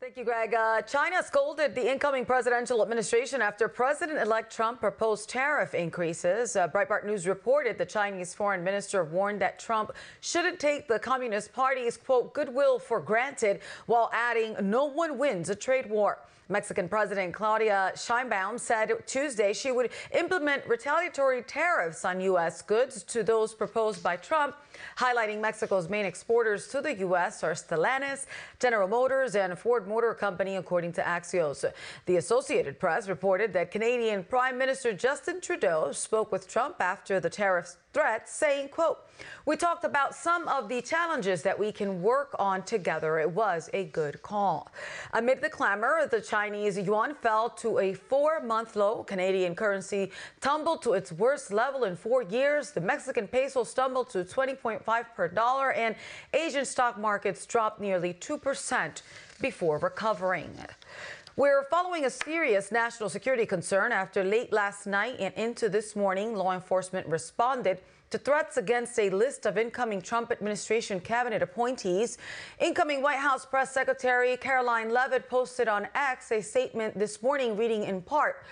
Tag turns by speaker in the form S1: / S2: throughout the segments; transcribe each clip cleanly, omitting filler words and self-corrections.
S1: Thank you, Greg. China scolded the incoming presidential administration after President-elect Trump proposed tariff increases. Breitbart News reported the Chinese foreign minister warned that Trump shouldn't take the Communist Party's, quote, goodwill for granted, while adding no one wins a trade war. Mexican President Claudia Sheinbaum said Tuesday she would implement retaliatory tariffs on U.S. goods to those proposed by Trump, highlighting Mexico's main exporters to the U.S. are Stellantis, General Motors, and Ford Motor Company, according to Axios. The Associated Press reported that Canadian Prime Minister Justin Trudeau spoke with Trump after the tariff threats, saying, quote, "We talked about some of the challenges that we can work on together. It was a good call." Amid the clamor, the Chinese yuan fell to a 4-month low. Canadian currency tumbled to its worst level in 4 years. The Mexican peso stumbled to 20.5 per dollar, and Asian stock markets dropped nearly 2% before recovering. We're following a serious national security concern after late last night and into this morning, law enforcement responded to threats against a list of incoming Trump administration cabinet appointees. Incoming White House Press Secretary Caroline Leavitt posted on X a statement this morning reading in part,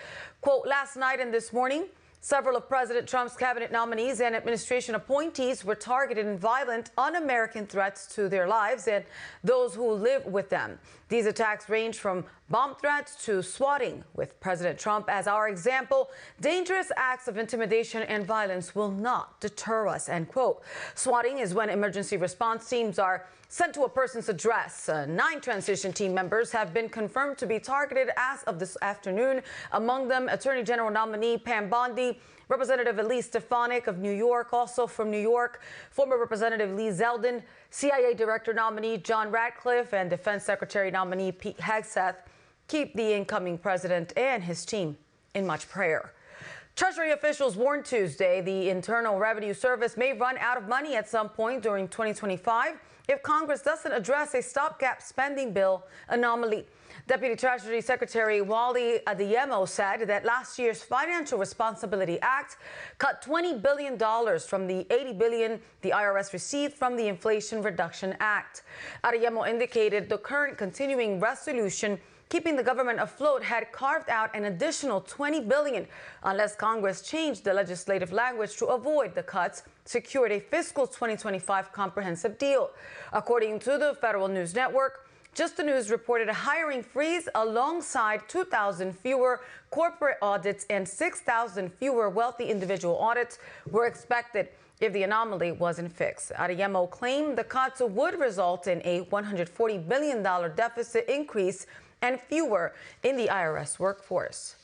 S1: quote, "Last night and this morning, several of President Trump's cabinet nominees and administration appointees were targeted in violent, un-American threats to their lives and those who live with them. These attacks range from bomb threats to swatting. With President Trump as our example, dangerous acts of intimidation and violence will not deter us," end quote. Swatting is when emergency response teams are sent to a person's address. 9 transition team members have been confirmed to be targeted as of this afternoon. Among them, Attorney General nominee Pam Bondi, Representative Elise Stefanik of New York, also from New York, former Representative Lee Zeldin, CIA Director nominee John Ratcliffe, and Defense Secretary nominee Pete Hegseth. Keep the incoming president and his team in much prayer. Treasury officials warned Tuesday the Internal Revenue Service may run out of money at some point during 2025 if Congress doesn't address a stopgap spending bill anomaly. Deputy Treasury Secretary Wally Adeyemo said that last year's Financial Responsibility Act cut $20 billion from the $80 billion the IRS received from the Inflation Reduction Act. Adeyemo indicated the current continuing resolution keeping the government afloat had carved out an additional $20 billion unless Congress changed the legislative language to avoid the cuts, secured a fiscal 2025 comprehensive deal. According to the Federal News Network, Just the News reported a hiring freeze alongside 2,000 fewer corporate audits and 6,000 fewer wealthy individual audits were expected if the anomaly wasn't fixed. Adeyemo claimed the cuts would result in a $140 billion deficit increase and fewer in the IRS workforce.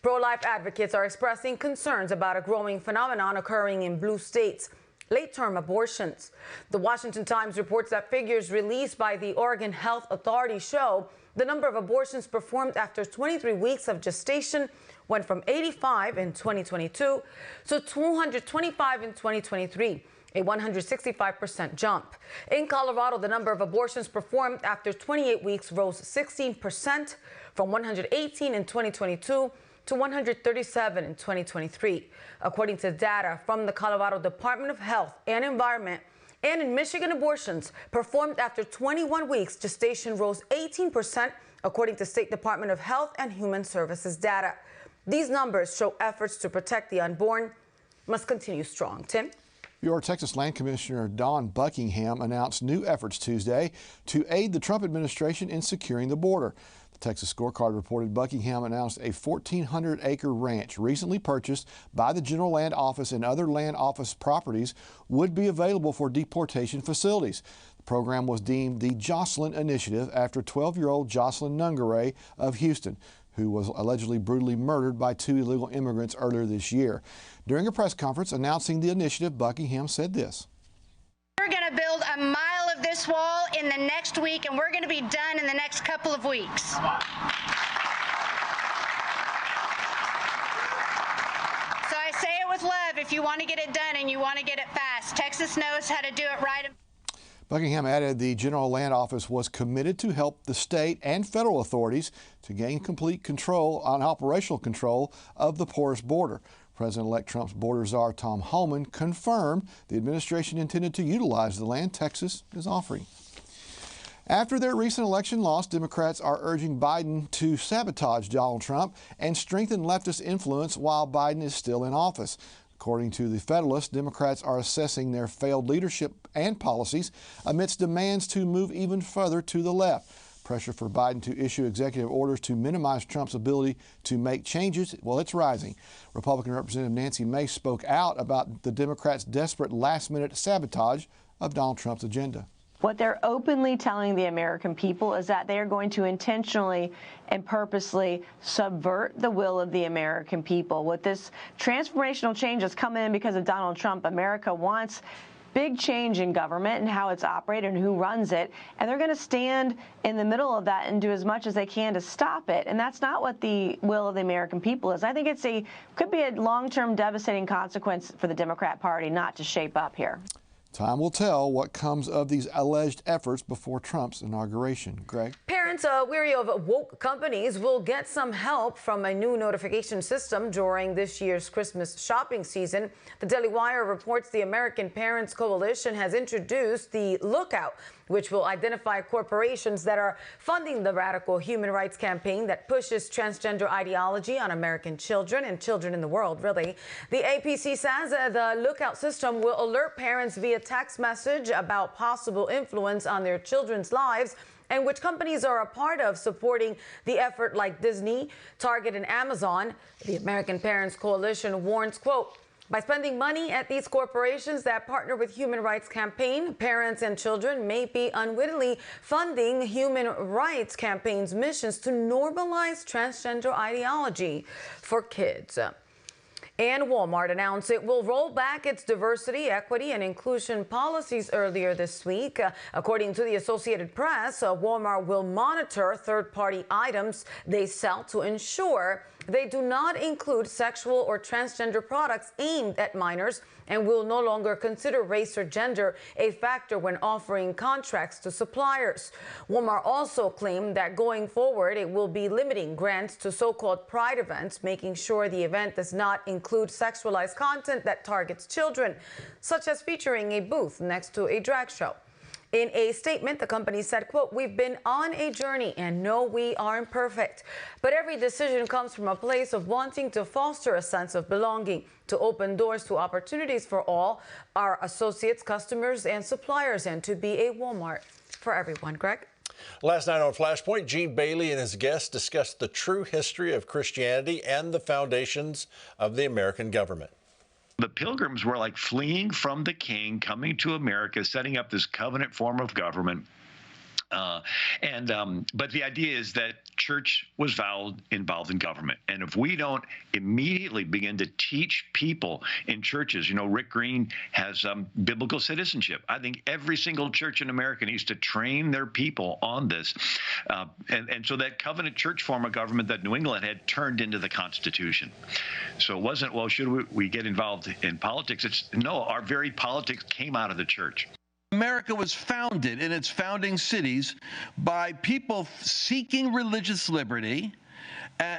S1: Pro-life advocates are expressing concerns about a growing phenomenon occurring in blue states: late-term abortions. The Washington Times reports that figures released by the Oregon Health Authority show the number of abortions performed after 23 weeks of gestation went from 85 in 2022 to 225 in 2023. A 165% jump. In Colorado, the number of abortions performed after 28 weeks rose 16% from 118 in 2022 to 137 in 2023. According to data from the Colorado Department of Health and Environment, and in Michigan, abortions performed after 21 weeks gestation rose 18%, according to State Department of Health and Human Services data. These numbers show efforts to protect the unborn must continue strong. Tim?
S2: Your Texas Land Commissioner Don Buckingham announced new efforts Tuesday to aid the Trump administration in securing the border. The Texas Scorecard reported Buckingham announced a 1,400-acre ranch recently purchased by the General Land Office and other land office properties would be available for deportation facilities. The program was deemed the Jocelyn Initiative after 12-year-old Jocelyn Nungaray of Houston, who was allegedly brutally murdered by 2 illegal immigrants earlier this year. During a press conference announcing the initiative, Buckingham said this.
S3: We're going to build a mile of this wall in the next week, and we're going to be done in the next couple of weeks. So I say it with love. If you want to get it done and you want to get it fast, Texas knows how to do it right.
S2: Buckingham added the General Land Office was committed to help the state and federal authorities to gain complete control on operational control of the porous border. President-elect Trump's border czar Tom Homan confirmed the administration intended to utilize the land Texas is offering. After their recent election loss, Democrats are urging Biden to sabotage Donald Trump and strengthen leftist influence while Biden is still in office. According to the Federalist, Democrats are assessing their failed leadership and policies amidst demands to move even further to the left. Pressure for Biden to issue executive orders to minimize Trump's ability to make changes, well, it's rising. Republican Representative Nancy Mace spoke out about the Democrats' desperate last-minute sabotage of Donald Trump's agenda.
S4: What they're openly telling the American people is that they are going to intentionally and purposely subvert the will of the American people. With this transformational change that's come in because of Donald Trump, America wants big change in government and how it's operated and who runs it, and they're going to stand in the middle of that and do as much as they can to stop it. And that's not what the will of the American people is. I think could be a long-term devastating consequence for the Democrat Party not to shape up here.
S2: Time will tell what comes of these alleged efforts before Trump's inauguration. Greg?
S1: Parents weary of woke companies will get some help from a new notification system during this year's Christmas shopping season. The Daily Wire reports the American Parents Coalition has introduced the Lookout, which will identify corporations that are funding the radical human rights campaign that pushes transgender ideology on American children and children in the world, really. The APC says the Lookout system will alert parents via text message about possible influence on their children's lives and which companies are a part of supporting the effort, like Disney, Target, and Amazon. The American Parents Coalition warns, quote, by spending money at these corporations that partner with human rights campaign, parents and children may be unwittingly funding human rights campaigns' missions to normalize transgender ideology for kids. And Walmart announced it will roll back its diversity, equity, and inclusion policies earlier this week. According to the Associated Press, Walmart will monitor third-party items they sell to ensure they do not include sexual or transgender products aimed at minors and will no longer consider race or gender a factor when offering contracts to suppliers. Walmart also claimed that going forward, it will be limiting grants to so-called pride events, making sure the event does not include sexualized content that targets children, such as featuring a booth next to a drag show. In a statement, the company said, quote, we've been on a journey and no, we aren't perfect. But every decision comes from a place of wanting to foster a sense of belonging, to open doors to opportunities for all our associates, customers, and suppliers, and to be a Walmart for everyone. Greg?
S5: Last night on Flashpoint, Gene Bailey and his guests discussed the true history of Christianity and the foundations of the American government.
S6: The Pilgrims were like fleeing from the king, coming to America, setting up this covenant form of government. But the idea is that church was involved in government. And if we don't immediately begin to teach people in churches, you know, Rick Green has biblical citizenship. I think every single church in America needs to train their people on this. And so that covenant church form of government that New England had turned into the Constitution. So it wasn't, well, should we get involved in politics? It's no, our very politics came out of the church.
S7: America was founded in its founding cities by people seeking religious liberty,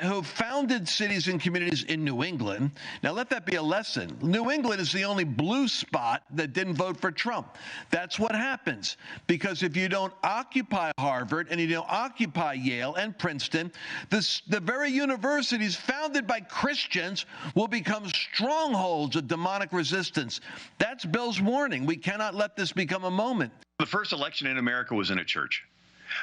S7: who founded cities and communities in New England. Now, let that be a lesson. New England is the only blue spot that didn't vote for Trump. That's what happens. Because if you don't occupy Harvard and you don't occupy Yale and Princeton, the very universities founded by Christians will become strongholds of demonic resistance. That's Bill's warning. We cannot let this become a moment.
S6: The first election in America was in a church.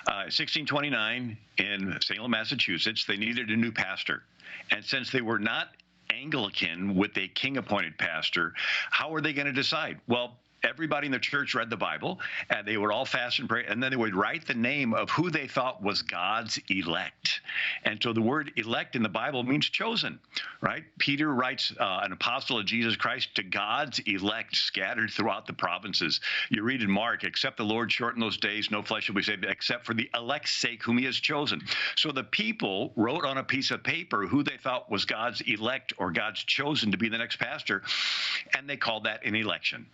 S6: 1629 in Salem, Massachusetts, they needed a new pastor. And since they were not Anglican with a king-appointed pastor, how were they going to decide? Well, everybody in the church read the Bible, and they would all fast and pray, and then they would write the name of who they thought was God's elect. And so the word elect in the Bible means chosen, right? Peter writes an apostle of Jesus Christ to God's elect scattered throughout the provinces. You read in Mark, except the Lord shorten those days, no flesh will be saved, except for the elect's sake whom he has chosen. So the people wrote on a piece of paper who they thought was God's elect or God's chosen to be the next pastor, and they called that an election.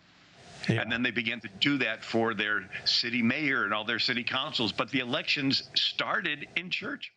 S6: Yeah. And then they began to do that for their city mayor and all their city councils. But the elections started in church.